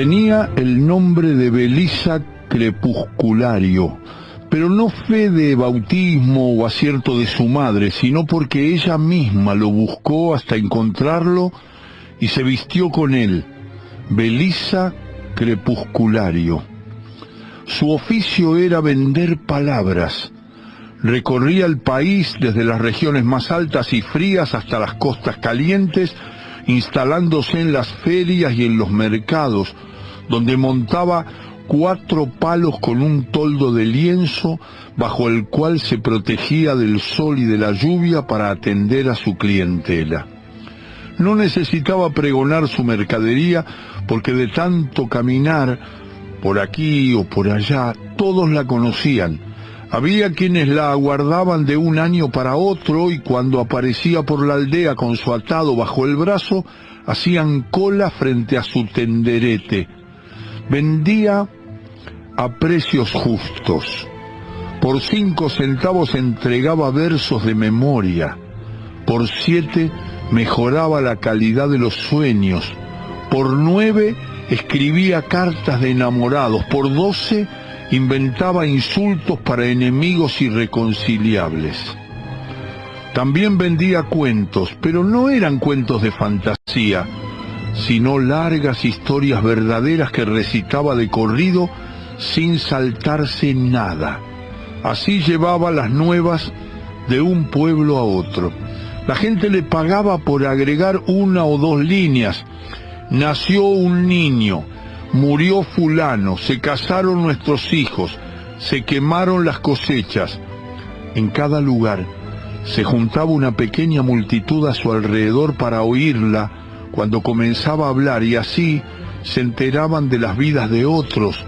Tenía el nombre de Belisa Crepusculario, pero no fe de bautismo o acierto de su madre, sino porque ella misma lo buscó hasta encontrarlo y se vistió con él. Belisa Crepusculario. Su oficio era vender palabras. Recorría el país desde las regiones más altas y frías hasta las costas calientes, instalándose en las ferias y en los mercados, donde montaba 4 palos con un toldo de lienzo, bajo el cual se protegía del sol y de la lluvia para atender a su clientela. No necesitaba pregonar su mercadería, porque de tanto caminar por aquí o por allá, todos la conocían. Había quienes la aguardaban de un año para otro, y cuando aparecía por la aldea con su atado bajo el brazo, hacían cola frente a su tenderete. Vendía a precios justos. Por 5 centavos entregaba versos de memoria. Por 7 mejoraba la calidad de los sueños. Por 9 escribía cartas de enamorados. Por 12 inventaba insultos para enemigos irreconciliables. También vendía cuentos, pero no eran cuentos de fantasía, sino largas historias verdaderas que recitaba de corrido sin saltarse nada. Así llevaba las nuevas de un pueblo a otro. La gente le pagaba por agregar 1 o 2 líneas. Nació un niño, murió fulano, se casaron nuestros hijos, se quemaron las cosechas. En cada lugar se juntaba una pequeña multitud a su alrededor para oírla cuando comenzaba a hablar, y así se enteraban de las vidas de otros,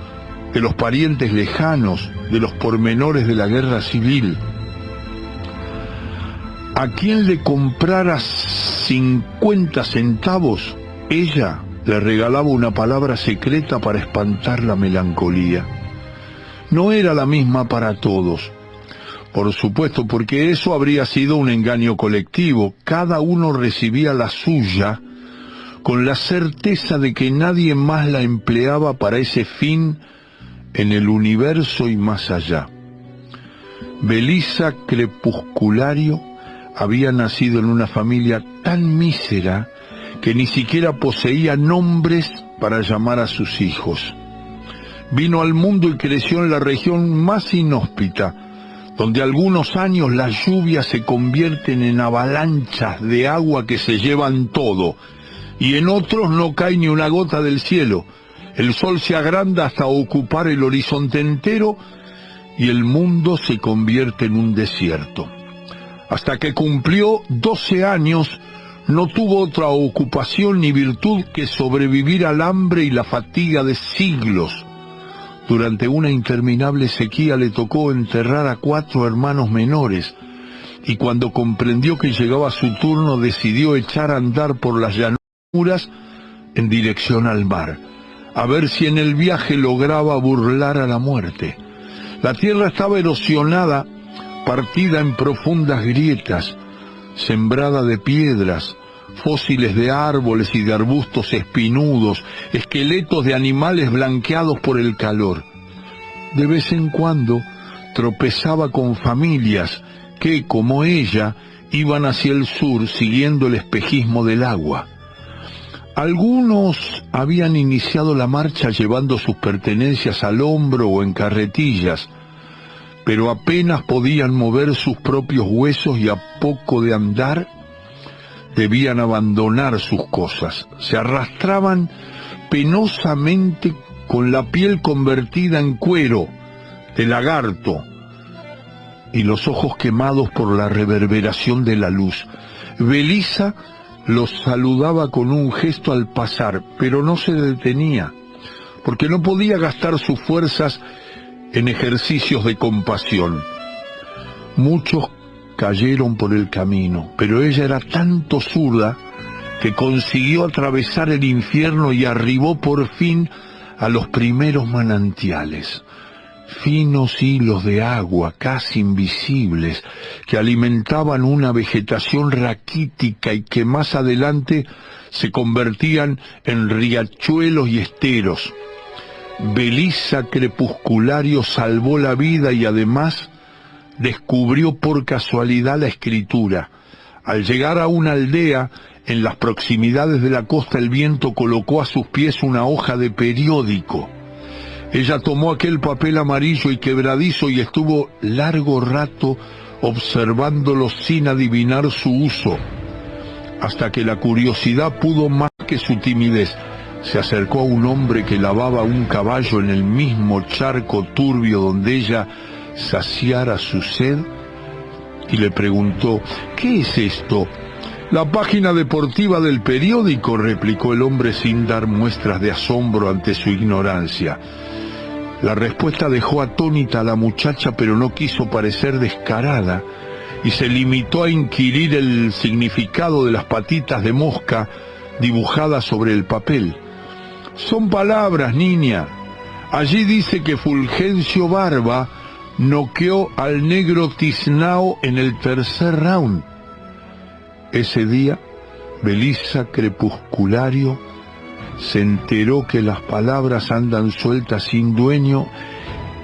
de los parientes lejanos, de los pormenores de la guerra civil. A quien le comprara 50 centavos, ella le regalaba una palabra secreta para espantar la melancolía. No era la misma para todos, por supuesto, porque eso habría sido un engaño colectivo. Cada uno recibía la suya con la certeza de que nadie más la empleaba para ese fin en el universo y más allá. Belisa Crepusculario había nacido en una familia tan mísera que ni siquiera poseía nombres para llamar a sus hijos. Vino al mundo y creció en la región más inhóspita, donde algunos años las lluvias se convierten en avalanchas de agua que se llevan todo, y en otros no cae ni una gota del cielo. El sol se agranda hasta ocupar el horizonte entero, y el mundo se convierte en un desierto. Hasta que cumplió 12 años, no tuvo otra ocupación ni virtud que sobrevivir al hambre y la fatiga de siglos. Durante una interminable sequía le tocó enterrar a 4 hermanos menores, y cuando comprendió que llegaba su turno, decidió echar a andar por las llanuras en dirección al mar, a ver si en el viaje lograba burlar a la muerte. La tierra estaba erosionada, partida en profundas grietas, sembrada de piedras, fósiles de árboles y de arbustos espinudos, esqueletos de animales blanqueados por el calor. De vez en cuando tropezaba con familias que, como ella, iban hacia el sur siguiendo el espejismo del agua. Algunos habían iniciado la marcha llevando sus pertenencias al hombro o en carretillas, pero apenas podían mover sus propios huesos y a poco de andar debían abandonar sus cosas. Se arrastraban penosamente con la piel convertida en cuero de lagarto y los ojos quemados por la reverberación de la luz. Belisa los saludaba con un gesto al pasar, pero no se detenía, porque no podía gastar sus fuerzas en ejercicios de compasión. Muchos cayeron por el camino, pero ella era tan tosuda que consiguió atravesar el infierno y arribó por fin a los primeros manantiales. finos hilos de agua casi invisibles que alimentaban una vegetación raquítica y que más adelante se convertían en riachuelos y esteros. Belisa Crepusculario salvó la vida y además descubrió por casualidad la escritura. Al llegar a una aldea en las proximidades de la costa, el viento colocó a sus pies una hoja de periódico. Ella tomó aquel papel amarillo y quebradizo y estuvo largo rato observándolo sin adivinar su uso, hasta que la curiosidad pudo más que su timidez. Se acercó a un hombre que lavaba un caballo en el mismo charco turbio donde ella saciara su sed y le preguntó: ¿qué es esto? La página deportiva del periódico, replicó el hombre sin dar muestras de asombro ante su ignorancia. La respuesta dejó atónita a la muchacha, pero no quiso parecer descarada y se limitó a inquirir el significado de las patitas de mosca dibujadas sobre el papel. Son palabras, niña. Allí dice que Fulgencio Barba noqueó al negro Tiznao en el tercer round. Ese día, Belisa Crepusculario se enteró que las palabras andan sueltas sin dueño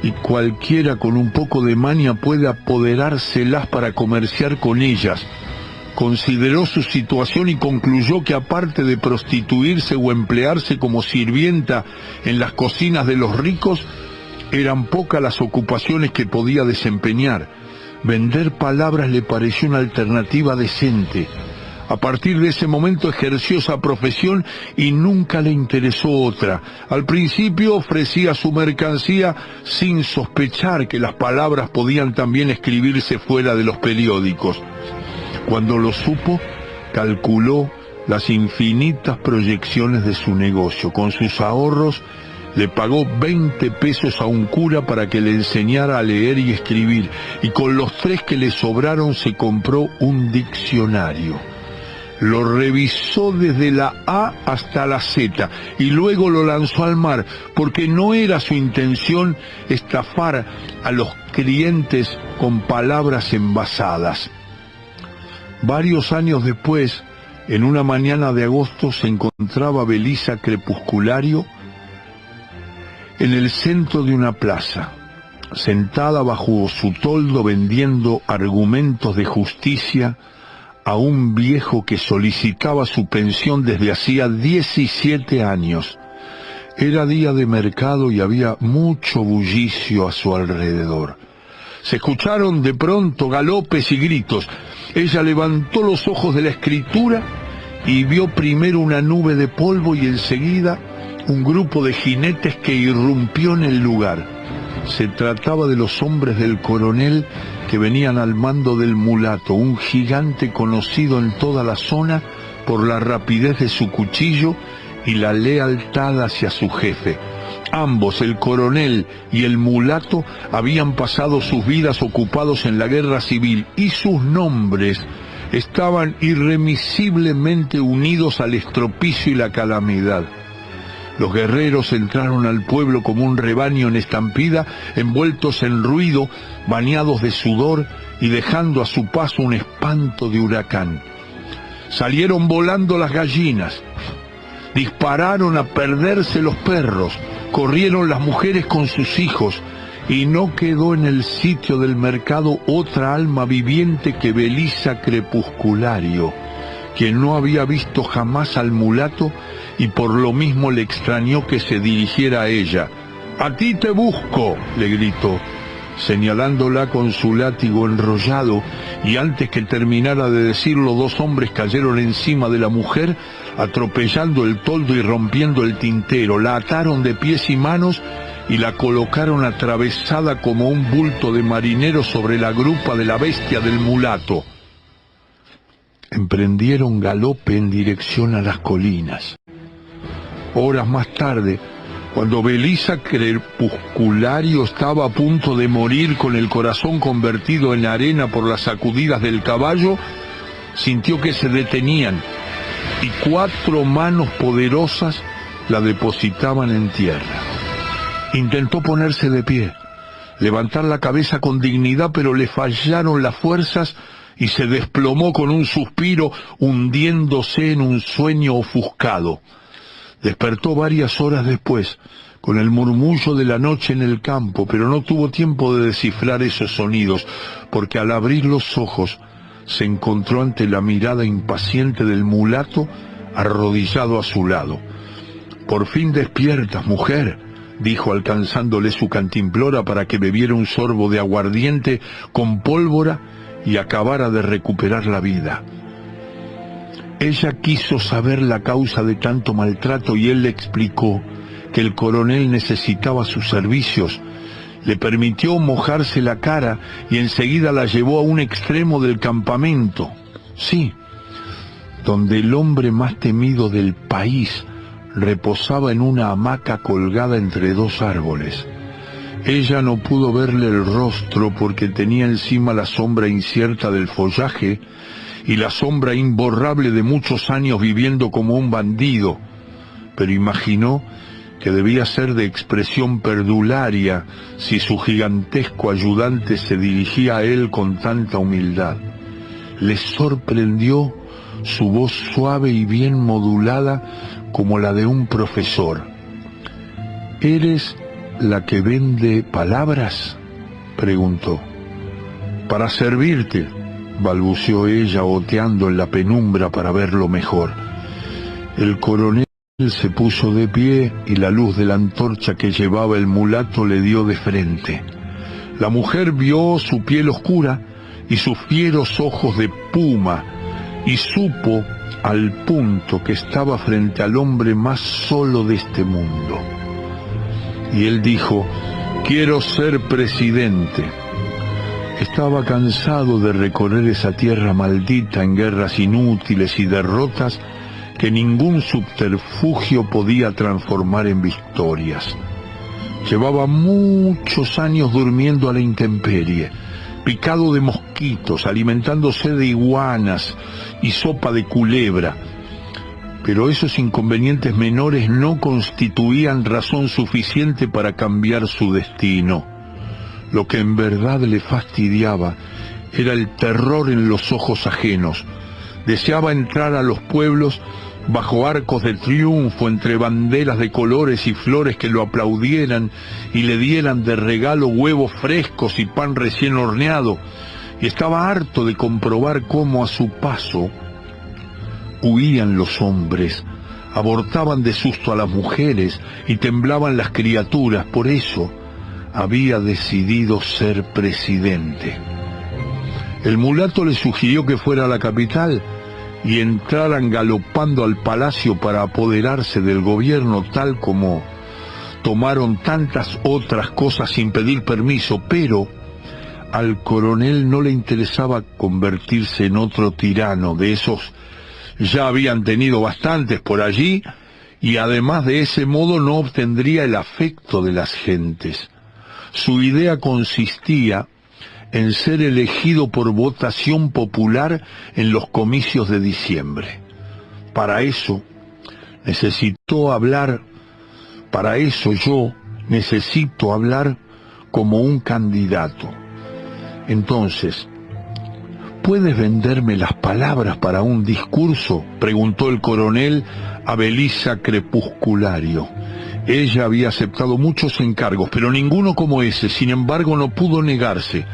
y cualquiera con un poco de maña puede apoderárselas para comerciar con ellas. Consideró su situación y concluyó que aparte de prostituirse o emplearse como sirvienta en las cocinas de los ricos, eran pocas las ocupaciones que podía desempeñar. Vender palabras le pareció una alternativa decente. A partir de ese momento ejerció esa profesión y nunca le interesó otra. Al principio ofrecía su mercancía sin sospechar que las palabras podían también escribirse fuera de los periódicos. Cuando lo supo, calculó las infinitas proyecciones de su negocio. Con sus ahorros le pagó 20 pesos a un cura para que le enseñara a leer y escribir, y con los 3 que le sobraron se compró un diccionario. Lo revisó desde la A hasta la Z y luego lo lanzó al mar, porque no era su intención estafar a los clientes con palabras envasadas. Varios años después, en una mañana de agosto, se encontraba Belisa Crepusculario en el centro de una plaza, sentada bajo su toldo vendiendo argumentos de justicia a un viejo que solicitaba su pensión desde hacía 17 años. Era día de mercado y había mucho bullicio a su alrededor. Se escucharon de pronto galopes y gritos. Ella levantó los ojos de la escritura y vio primero una nube de polvo y enseguida un grupo de jinetes que irrumpió en el lugar. Se trataba de los hombres del coronel que venían al mando del mulato, un gigante conocido en toda la zona por la rapidez de su cuchillo y la lealtad hacia su jefe. Ambos, el coronel y el mulato, habían pasado sus vidas ocupados en la guerra civil y sus nombres estaban irremisiblemente unidos al estropicio y la calamidad. Los guerreros entraron al pueblo como un rebaño en estampida, envueltos en ruido, bañados de sudor y dejando a su paso un espanto de huracán. Salieron volando las gallinas, dispararon a perderse los perros, corrieron las mujeres con sus hijos, y no quedó en el sitio del mercado otra alma viviente que Belisa Crepusculario, quien no había visto jamás al mulato y por lo mismo le extrañó que se dirigiera a ella. «¡A ti te busco!», le gritó, señalándola con su látigo enrollado, y antes que terminara de decirlo, 2 hombres cayeron encima de la mujer, atropellando el toldo y rompiendo el tintero. La ataron de pies y manos y la colocaron atravesada como un bulto de marinero sobre la grupa de la bestia del mulato. Emprendieron galope en dirección a las colinas. Horas más tarde, cuando Belisa Crepusculario estaba a punto de morir con el corazón convertido en arena por las sacudidas del caballo, sintió que se detenían y 4 manos poderosas la depositaban en tierra. Intentó ponerse de pie, levantar la cabeza con dignidad, pero le fallaron las fuerzas y se desplomó con un suspiro, hundiéndose en un sueño ofuscado. Despertó varias horas después, con el murmullo de la noche en el campo, pero no tuvo tiempo de descifrar esos sonidos, porque al abrir los ojos se encontró ante la mirada impaciente del mulato arrodillado a su lado. «Por fin despiertas, mujer», dijo alcanzándole su cantimplora para que bebiera un sorbo de aguardiente con pólvora y acabara de recuperar la vida. Ella quiso saber la causa de tanto maltrato y él le explicó que el coronel necesitaba sus servicios. Le permitió mojarse la cara y enseguida la llevó a un extremo del campamento. Sí, donde el hombre más temido del país reposaba en una hamaca colgada entre dos árboles. Ella no pudo verle el rostro porque tenía encima la sombra incierta del follaje y la sombra imborrable de muchos años viviendo como un bandido, pero imaginó que debía ser de expresión perdularia si su gigantesco ayudante se dirigía a él con tanta humildad. Le sorprendió su voz suave y bien modulada como la de un profesor. «¿Eres la que vende palabras?», preguntó. «Para servirte», balbuceó ella, oteando en la penumbra para verlo mejor. El coronel se puso de pie y la luz de la antorcha que llevaba el mulato le dio de frente. La mujer vio su piel oscura y sus fieros ojos de puma y supo al punto que estaba frente al hombre más solo de este mundo. Y él dijo: «Quiero ser presidente». Estaba cansado de recorrer esa tierra maldita en guerras inútiles y derrotas que ningún subterfugio podía transformar en victorias. Llevaba muchos años durmiendo a la intemperie, picado de mosquitos, alimentándose de iguanas y sopa de culebra. Pero esos inconvenientes menores no constituían razón suficiente para cambiar su destino. Lo que en verdad le fastidiaba era el terror en los ojos ajenos. Deseaba entrar a los pueblos bajo arcos de triunfo, entre banderas de colores y flores que lo aplaudieran y le dieran de regalo huevos frescos y pan recién horneado, y estaba harto de comprobar cómo a su paso huían los hombres, abortaban de susto a las mujeres y temblaban las criaturas. Por eso había decidido ser presidente. El mulato le sugirió que fuera a la capital y entraran galopando al palacio para apoderarse del gobierno, tal como tomaron tantas otras cosas sin pedir permiso, pero al coronel no le interesaba convertirse en otro tirano de esos. Ya habían tenido bastantes por allí, y además de ese modo no obtendría el afecto de las gentes. Su idea consistía en ser elegido por votación popular en los comicios de diciembre. Para eso yo necesito hablar como un candidato. Entonces, ¿puedes venderme las palabras para un discurso?, preguntó el coronel a Belisa Crepusculario. Ella había aceptado muchos encargos, pero ninguno como ese. Sin embargo, no pudo negarse,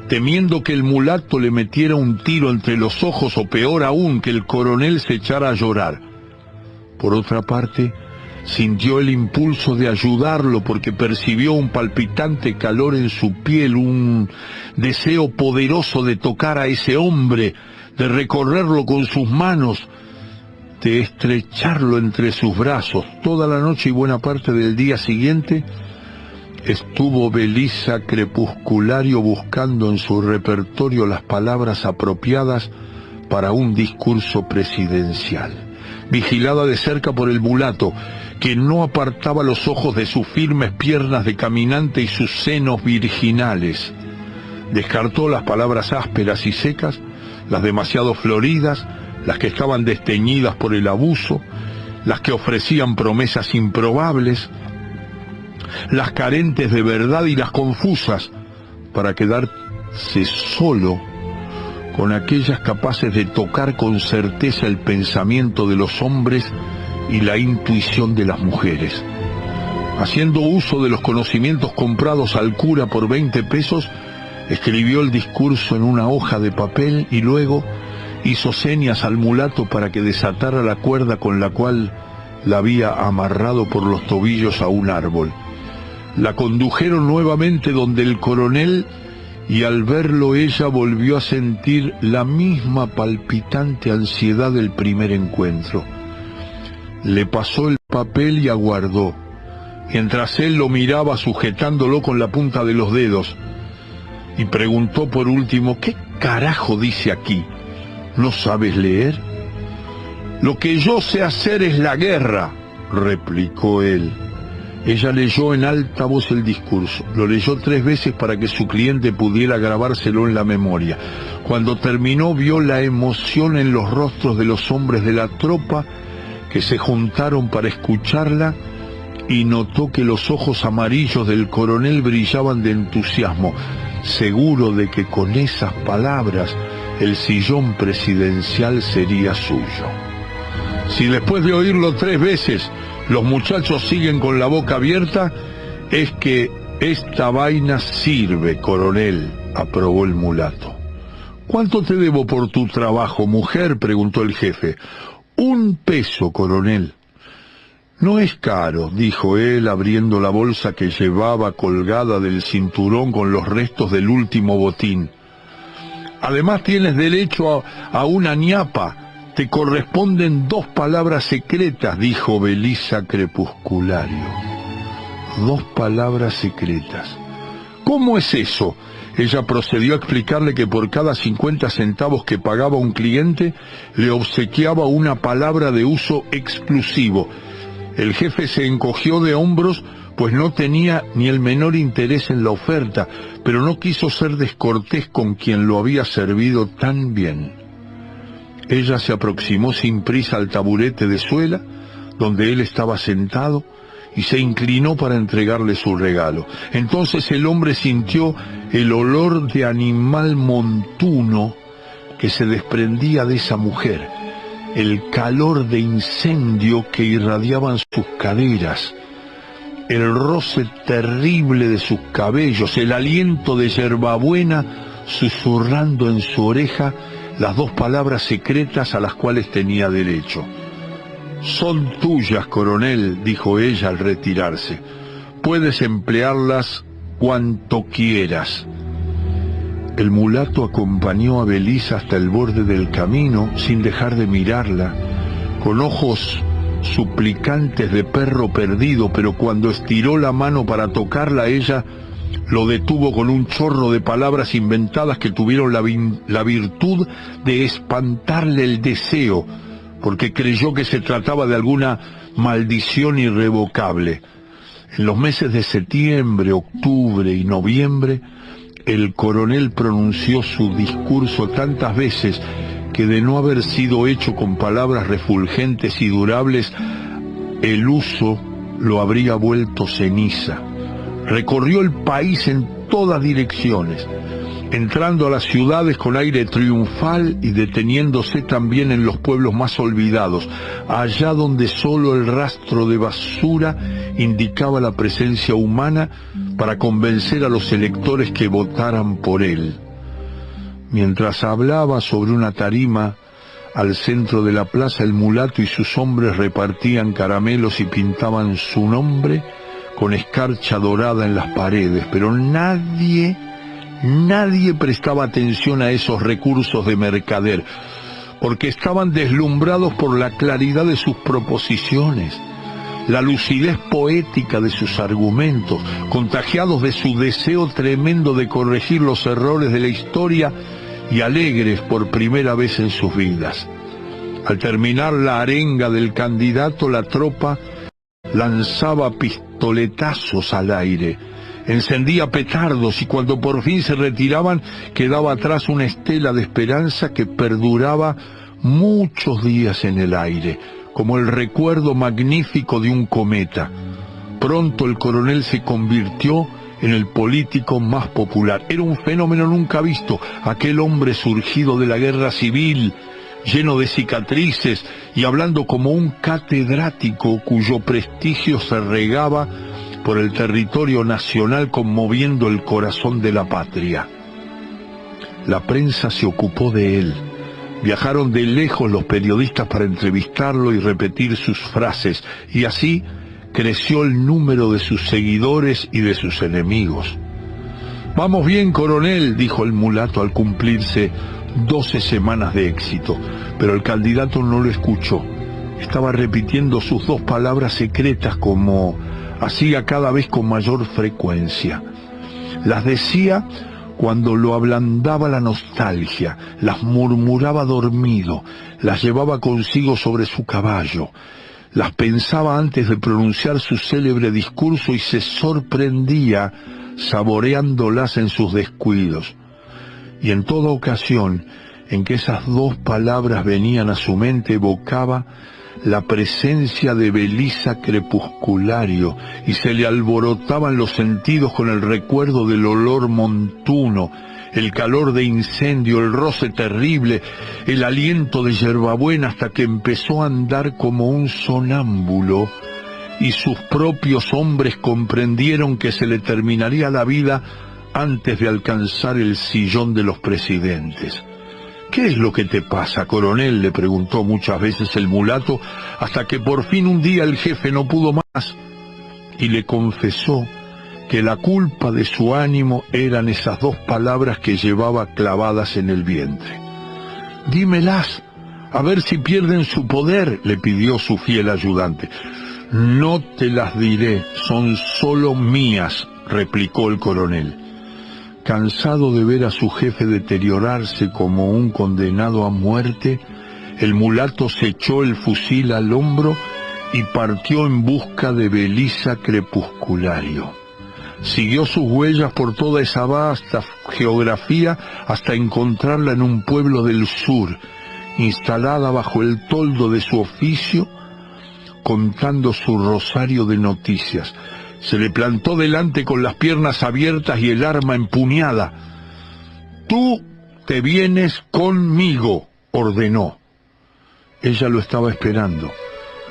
temiendo que el mulato le metiera un tiro entre los ojos o, peor aún, que el coronel se echara a llorar. Por otra parte, sintió el impulso de ayudarlo porque percibió un palpitante calor en su piel, un deseo poderoso de tocar a ese hombre, de recorrerlo con sus manos, de estrecharlo entre sus brazos. Toda la noche y buena parte del día siguiente estuvo Belisa Crepusculario buscando en su repertorio las palabras apropiadas para un discurso presidencial, vigilada de cerca por el mulato, que no apartaba los ojos de sus firmes piernas de caminante y sus senos virginales. Descartó las palabras ásperas y secas, las demasiado floridas, las que estaban desteñidas por el abuso, las que ofrecían promesas improbables. las carentes de verdad y las confusas, para quedarse solo con aquellas capaces de tocar con certeza el pensamiento de los hombres y la intuición de las mujeres. Haciendo uso de los conocimientos comprados al cura por 20 pesos, escribió el discurso en una hoja de papel y luego hizo señas al mulato para que desatara la cuerda con la cual la había amarrado por los tobillos a un árbol. La condujeron nuevamente donde el coronel, y al verlo ella volvió a sentir la misma palpitante ansiedad del primer encuentro. Le pasó el papel y aguardó, mientras él lo miraba sujetándolo con la punta de los dedos, y preguntó por último: ¿qué carajo dice aquí? ¿No sabes leer? Lo que yo sé hacer es la guerra, replicó él. Ella leyó en alta voz el discurso. Lo leyó 3 veces para que su cliente pudiera grabárselo en la memoria. Cuando terminó, vio la emoción en los rostros de los hombres de la tropa que se juntaron para escucharla, y notó que los ojos amarillos del coronel brillaban de entusiasmo, seguro de que con esas palabras el sillón presidencial sería suyo. Si después de oírlo 3 veces los muchachos siguen con la boca abierta, es que esta vaina sirve, coronel, aprobó el mulato. ¿Cuánto te debo por tu trabajo, mujer?, preguntó el jefe. 1 peso, coronel. No es caro, dijo él, abriendo la bolsa que llevaba colgada del cinturón con los restos del último botín. Además tienes derecho a una ñapa. Te corresponden 2 palabras secretas, dijo Belisa Crepusculario. 2 palabras secretas. ¿Cómo es eso? Ella procedió a explicarle que por cada 50 centavos que pagaba un cliente, le obsequiaba una palabra de uso exclusivo. El jefe se encogió de hombros, pues no tenía ni el menor interés en la oferta, pero no quiso ser descortés con quien lo había servido tan bien. Ella se aproximó sin prisa al taburete de suela, donde él estaba sentado, y se inclinó para entregarle su regalo. Entonces el hombre sintió el olor de animal montuno que se desprendía de esa mujer, el calor de incendio que irradiaban sus caderas, el roce terrible de sus cabellos, el aliento de yerbabuena susurrando en su oreja las 2 palabras secretas a las cuales tenía derecho. Son tuyas, coronel, dijo ella al retirarse. Puedes emplearlas cuanto quieras. El mulato acompañó a Belisa hasta el borde del camino, sin dejar de mirarla, con ojos suplicantes de perro perdido, pero cuando estiró la mano para tocarla, ella lo detuvo con un chorro de palabras inventadas que tuvieron la virtud de espantarle el deseo, porque creyó que se trataba de alguna maldición irrevocable. En los meses de septiembre, octubre y noviembre, el coronel pronunció su discurso tantas veces que, de no haber sido hecho con palabras refulgentes y durables, el uso lo habría vuelto ceniza. Recorrió el país en todas direcciones, entrando a las ciudades con aire triunfal y deteniéndose también en los pueblos más olvidados, allá donde solo el rastro de basura indicaba la presencia humana, para convencer a los electores que votaran por él. Mientras hablaba sobre una tarima al centro de la plaza, el mulato y sus hombres repartían caramelos y pintaban su nombre con escarcha dorada en las paredes, pero nadie prestaba atención a esos recursos de mercader, porque estaban deslumbrados por la claridad de sus proposiciones, la lucidez poética de sus argumentos, contagiados de su deseo tremendo de corregir los errores de la historia y alegres por primera vez en sus vidas. Al terminar la arenga del candidato, la tropa lanzaba pistoletazos al aire, encendía petardos, y cuando por fin se retiraban, quedaba atrás una estela de esperanza que perduraba muchos días en el aire, como el recuerdo magnífico de un cometa. Pronto el coronel se convirtió en el político más popular. Era un fenómeno nunca visto, aquel hombre surgido de la guerra civil, lleno de cicatrices y hablando como un catedrático cuyo prestigio se regaba por el territorio nacional conmoviendo el corazón de la patria. La prensa se ocupó de él. Viajaron de lejos los periodistas para entrevistarlo y repetir sus frases, y así creció el número de sus seguidores y de sus enemigos. «Vamos bien, coronel», dijo el mulato al cumplirse 12 semanas de éxito, pero el candidato no lo escuchó. Estaba repitiendo sus 2 palabras secretas como hacía cada vez con mayor frecuencia. Las decía cuando lo ablandaba la nostalgia, las murmuraba dormido, las llevaba consigo sobre su caballo, las pensaba antes de pronunciar su célebre discurso y se sorprendía saboreándolas en sus descuidos. Y en toda ocasión en que esas 2 palabras venían a su mente evocaba la presencia de Belisa Crepusculario y se le alborotaban los sentidos con el recuerdo del olor montuno, el calor de incendio, el roce terrible, el aliento de hierbabuena, hasta que empezó a andar como un sonámbulo y sus propios hombres comprendieron que se le terminaría la vida antes de alcanzar el sillón de los presidentes. «¿Qué es lo que te pasa, coronel?», le preguntó muchas veces el mulato, hasta que por fin un día el jefe no pudo más y le confesó que la culpa de su ánimo eran esas 2 palabras que llevaba clavadas en el vientre. «Dímelas, a ver si pierden su poder», le pidió su fiel ayudante. «No te las diré, son solo mías», replicó el coronel. Cansado de ver a su jefe deteriorarse como un condenado a muerte, el mulato se echó el fusil al hombro y partió en busca de Belisa Crepusculario. Siguió sus huellas por toda esa vasta geografía hasta encontrarla en un pueblo del sur, instalada bajo el toldo de su oficio, contando su rosario de noticias. Se le plantó delante con las piernas abiertas y el arma empuñada. «Tú te vienes conmigo», ordenó. Ella lo estaba esperando.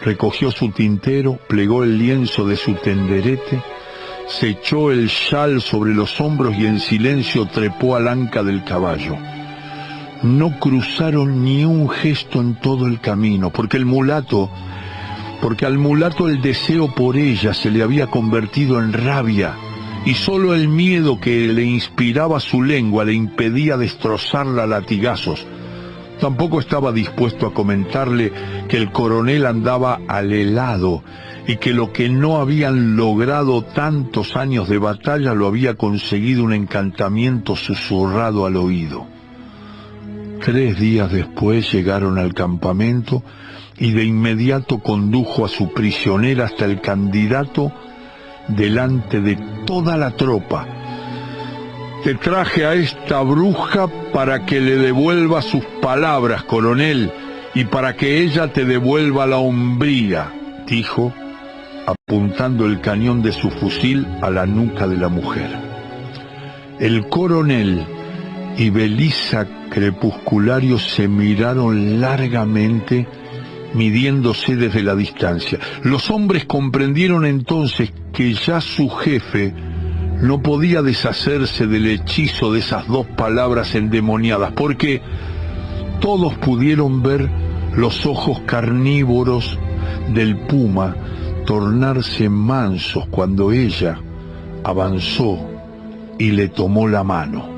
Recogió su tintero, plegó el lienzo de su tenderete, se echó el chal sobre los hombros y en silencio trepó al anca del caballo. No cruzaron ni un gesto en todo el camino, porque al mulato el deseo por ella se le había convertido en rabia, y solo el miedo que le inspiraba su lengua le impedía destrozarla a latigazos. Tampoco estaba dispuesto a comentarle que el coronel andaba al helado y que lo que no habían logrado tantos años de batalla lo había conseguido un encantamiento susurrado al oído. 3 días después llegaron al campamento y de inmediato condujo a su prisionera hasta el candidato delante de toda la tropa. «Te traje a esta bruja para que le devuelva sus palabras, coronel, y para que ella te devuelva la hombría», dijo, apuntando el cañón de su fusil a la nuca de la mujer. El coronel y Belisa Crepusculario se miraron largamente, midiéndose desde la distancia. Los hombres comprendieron entonces que ya su jefe no podía deshacerse del hechizo de esas 2 palabras endemoniadas, porque todos pudieron ver los ojos carnívoros del puma tornarse mansos cuando ella avanzó y le tomó la mano.